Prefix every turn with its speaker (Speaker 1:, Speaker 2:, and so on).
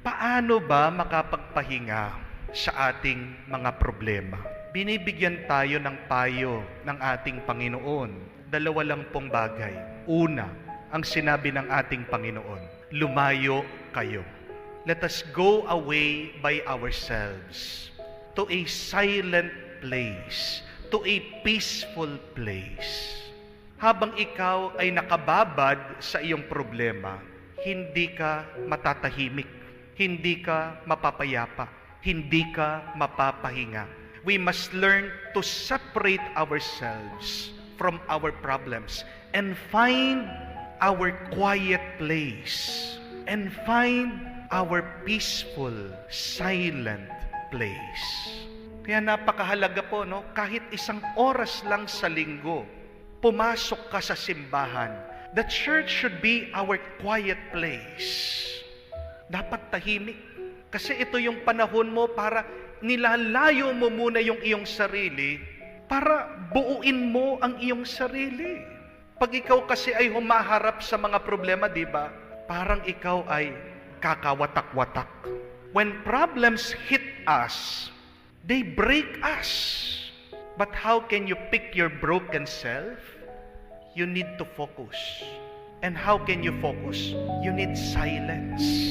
Speaker 1: Paano ba makapagpahinga sa ating mga problema? Binibigyan tayo ng payo ng ating Panginoon. Dalawa lang pong bagay. Una, ang sinabi ng ating Panginoon, lumayo kayo. Let us go away by ourselves to a silent place, to a peaceful place. Habang ikaw ay nakababad sa iyong problema, hindi ka matatahimik, hindi ka mapapayapa, hindi ka mapapahinga. We must learn to separate ourselves from our problems and find our quiet place and find our peaceful, silent place. Kaya napakahalaga po, no? Kahit isang oras lang sa linggo, pumasok ka sa simbahan. The church should be our quiet place. Dapat tahimik. Kasi ito yung panahon mo para nilalayo mo muna yung iyong sarili para buuin mo ang iyong sarili. Pag ikaw kasi ay humaharap sa mga problema, di ba? Parang ikaw ay kakawatak-watak. When problems hit us, they break us. But how can you pick your broken self? You need to focus. And how can you focus? You need silence.